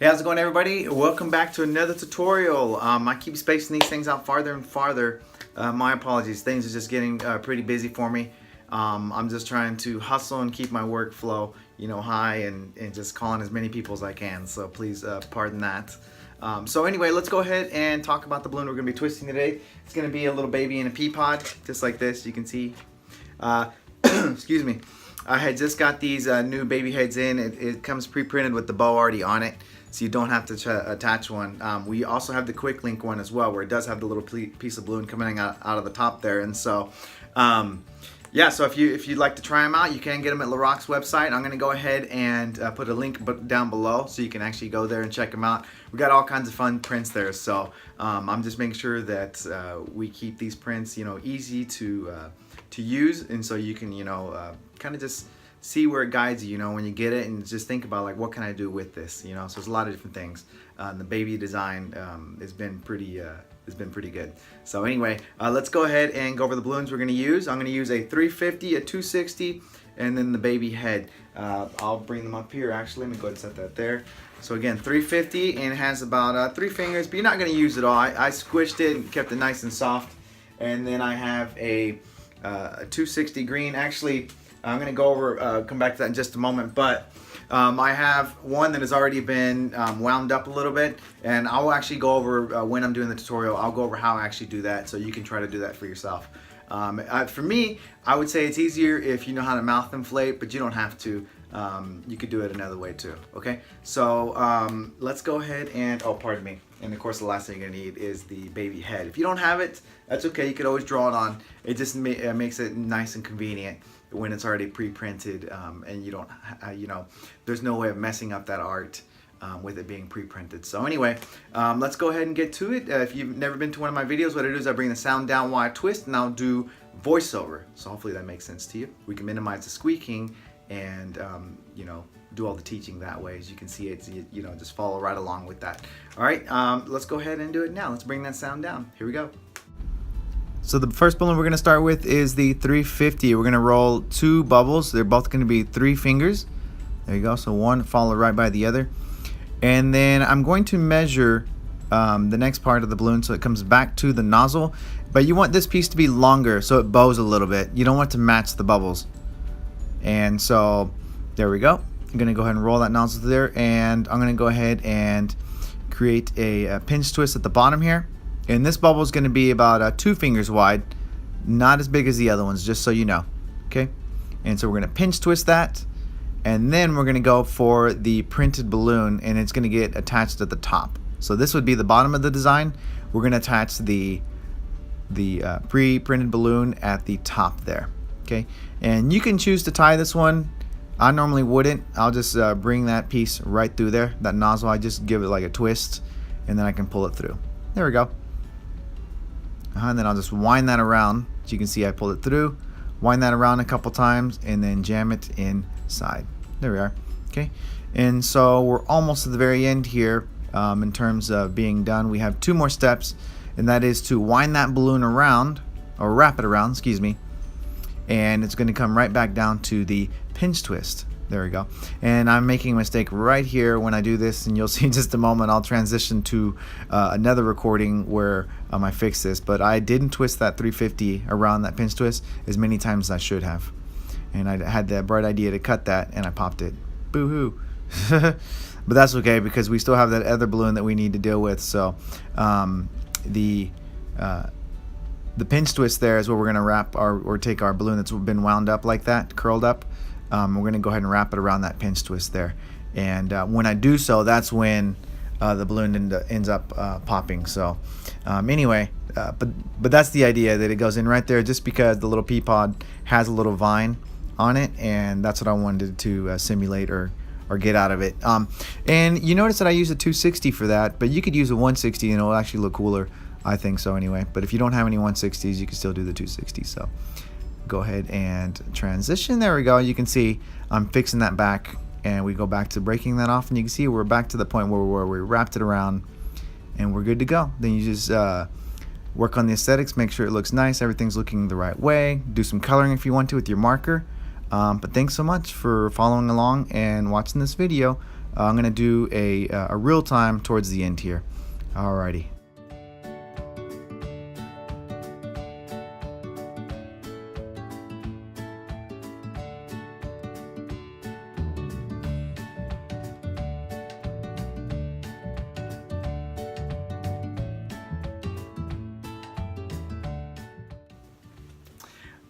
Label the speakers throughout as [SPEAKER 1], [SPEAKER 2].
[SPEAKER 1] Hey, how's it going, everybody? Welcome back to another tutorial. I keep spacing these things out farther and farther. My apologies. Things are just getting pretty busy for me. I'm just trying to hustle and keep my workflow, high and just calling as many people as I can. So please pardon that. So anyway, let's go ahead and talk about the balloon we're going to be twisting today. It's going to be a little baby in a pea pod, just like this. You can see. Excuse me. I had just got these new baby heads in. It comes pre-printed with the bow already on it, so you don't have to attach one. We also have the quick link one as well, where it does have the little piece of balloon coming out of the top there. And so yeah, so if you'd like to try them out, you can get them at Laroque's website. I'm going to go ahead and put a link down below so you can actually go there and check them out. We got all kinds of fun prints there, so I'm just making sure that we keep these prints easy to use, and so you can kind of just see where it guides you, when you get it, and just think about, like, what can I do with this, so there's a lot of different things. The baby design has been pretty good. So anyway, let's go ahead and go over the balloons we're going to use. I'm going to use a 350, a 260, and then the baby head. I'll bring them up here. Actually, let me go ahead and set that there. So again, 350, and it has about 3 fingers, but you're not going to use it all. I squished it and kept it nice and soft. And then I have a 260 green. Actually, I'm going to go over, come back to that in just a moment, but I have one that has already been wound up a little bit, and I will actually go over, when I'm doing the tutorial, I'll go over how I actually do that, so you can try to do that for yourself. For me, I would say it's easier if you know how to mouth inflate, but you don't have to. You could do it another way too, okay? So let's go ahead and, oh, pardon me. And of course, the last thing you're gonna need is the baby head. If you don't have it, that's okay. You could always draw it on. It just makes it nice and convenient when it's already pre-printed, and you don't, there's no way of messing up that art with it being pre-printed. So anyway, let's go ahead and get to it. If you've never been to one of my videos, what I do is I bring the sound down while I twist, and I'll do voiceover. So hopefully that makes sense to you. We can minimize the squeaking and do all the teaching that way. As you can see, it's just follow right along with that. All right, let's go ahead and do it now. Let's bring that sound down. Here we go. So the first balloon we're going to start with is the 350. We're going to roll 2 bubbles. They're both going to be 3 fingers. There you go. So one followed right by the other. And then I'm going to measure the next part of the balloon so it comes back to the nozzle. But you want this piece to be longer so it bows a little bit. You don't want to match the bubbles. And so there we go. I'm going to go ahead and roll that nozzle there. And I'm going to go ahead and create a pinch twist at the bottom here. And this bubble is going to be about 2 fingers wide, not as big as the other ones, just so you know. Okay? And so we're going to pinch twist that, and then we're going to go for the printed balloon, and it's going to get attached at the top. So this would be the bottom of the design. We're going to attach the pre-printed balloon at the top there. Okay? And you can choose to tie this one. I normally wouldn't. I'll just bring that piece right through there, that nozzle. I just give it like a twist, and then I can pull it through. There we go. And then I'll just wind that around. As you can see, I pulled it through, wind that around a couple times, and then jam it inside. There we are. Okay, and so we're almost to the very end here in terms of being done. We have 2 more steps, and that is to wind that balloon around, or wrap it around, excuse me, and it's going to come right back down to the pinch twist. There we go. And I'm making a mistake right here when I do this, and you'll see in just a moment I'll transition to another recording where I fix this, but I didn't twist that 350 around that pinch twist as many times as I should have. And I had the bright idea to cut that, and I popped it. Boo-hoo. But that's okay, because we still have that other balloon that we need to deal with. So the pinch twist there is where we're going to wrap or take our balloon that's been wound up like that, curled up. We're going to go ahead and wrap it around that pinch twist there. And when I do so, that's when the balloon ends up popping. So anyway, but that's the idea, that it goes in right there, just because the little pea pod has a little vine on it, and that's what I wanted to simulate or get out of it. And you notice that I use a 260 for that, but you could use a 160 and it'll actually look cooler. I think so anyway. But if you don't have any 160s, you can still do the 260. So go ahead and transition. There we go. You can see I'm fixing that back, and we go back to breaking that off, and you can see we're back to the point where we wrapped it around and we're good to go. Then you just work on the aesthetics, make sure it looks nice, everything's looking the right way. Do some coloring if you want to with your marker. But thanks so much for following along and watching this video. I'm going to do a real time towards the end here. Alrighty.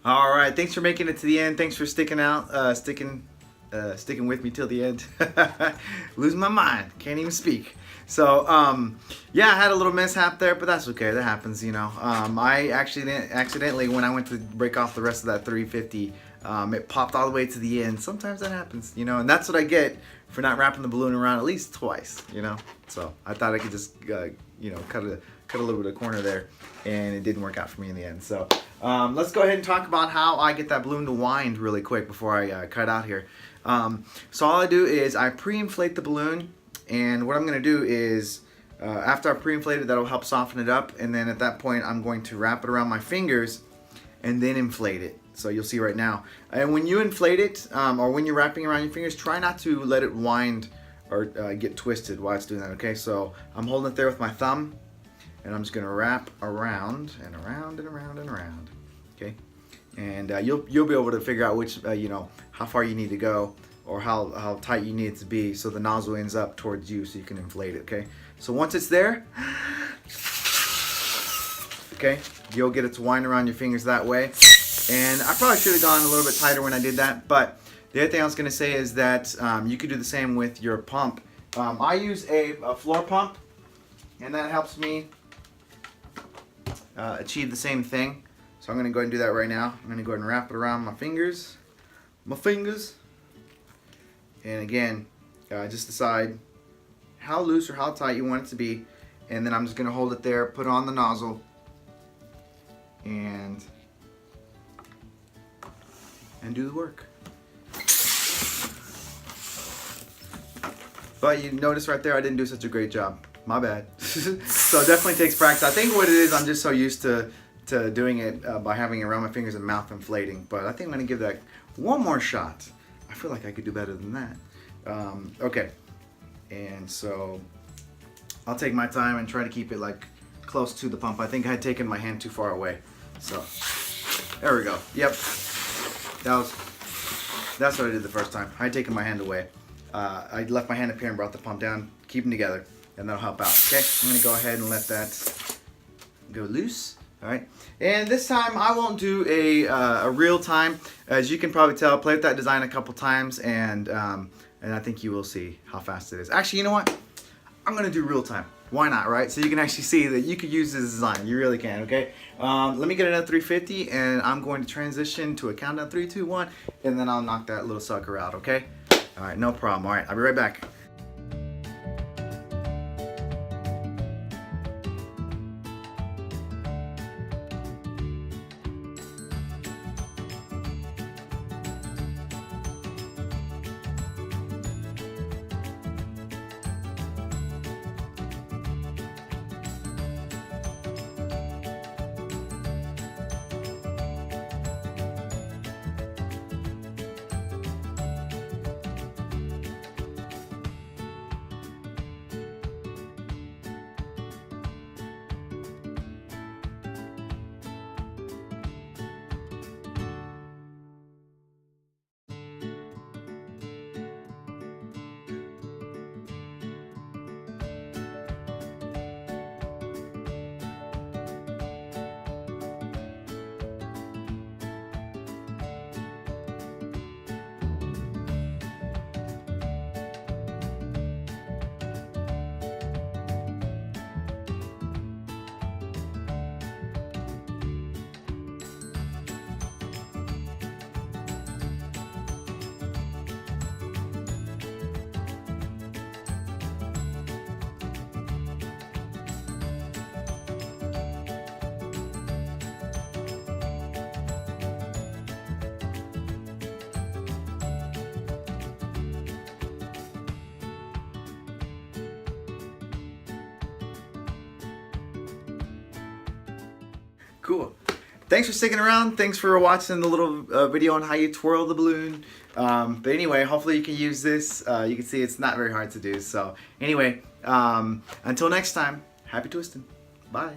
[SPEAKER 1] All right, thanks for making it to the end. Thanks for sticking with me till the end. Losing my mind, can't even speak. So yeah, I had a little mishap there, but that's okay. That happens, you know. I actually accidentally, when I went to break off the rest of that 350, it popped all the way to the end. Sometimes that happens, you know, and that's what I get for not wrapping the balloon around at least twice, you know. So I thought I could just you know, cut a little bit of corner there, and it didn't work out for me in the end. So let's go ahead and talk about how I get that balloon to wind really quick before I cut out here. So all I do is I pre-inflate the balloon, and what I'm going to do is after I pre-inflate it, that'll help soften it up, and then at that point I'm going to wrap it around my fingers and then inflate it. So you'll see right now. And when you inflate it, or when you're wrapping around your fingers, try not to let it wind or get twisted while it's doing that, okay? So I'm holding it there with my thumb, and I'm just gonna wrap around and around and around and around, okay? And you'll be able to figure out which, you know, how far you need to go or how tight you need it to be so the nozzle ends up towards you so you can inflate it, okay? So once it's there, okay, you'll get it to wind around your fingers that way. And I probably should have gone a little bit tighter when I did that, but the other thing I was gonna say is that you could do the same with your pump. I use a floor pump, and that helps me achieve the same thing. So I'm gonna go ahead and do that right now. I'm gonna go ahead and wrap it around my fingers. And again, just decide how loose or how tight you want it to be. And then I'm just gonna hold it there, put it on the nozzle, and do the work. But you notice right there, I didn't do such a great job. My bad. So it definitely takes practice. I think what it is, I'm just so used to doing it by having it around my fingers and mouth inflating. But I think I'm gonna give that one more shot. I feel like I could do better than that. Okay, and so I'll take my time and try to keep it like close to the pump. I think I had taken my hand too far away. So there we go. Yep, that's what I did the first time. I had taken my hand away. I left my hand up here and brought the pump down. Keep them together, and that'll help out. Okay, I'm gonna go ahead and let that go loose. All right, and this time I won't do a real time. As you can probably tell, I played with that design a couple times, and I think you will see how fast it is. Actually, you know what? I'm gonna do real time. Why not, right? So you can actually see that you could use this design. You really can, okay? Let me get another 350, and I'm going to transition to a countdown 3, 2, 1, and then I'll knock that little sucker out, okay? All right, no problem. All right, I'll be right back. Cool. thanks for sticking around. Thanks for watching the little video on how you twirl the balloon. But anyway, hopefully you can use this. You can see it's not very hard to do. So anyway, until next time, happy twisting. Bye.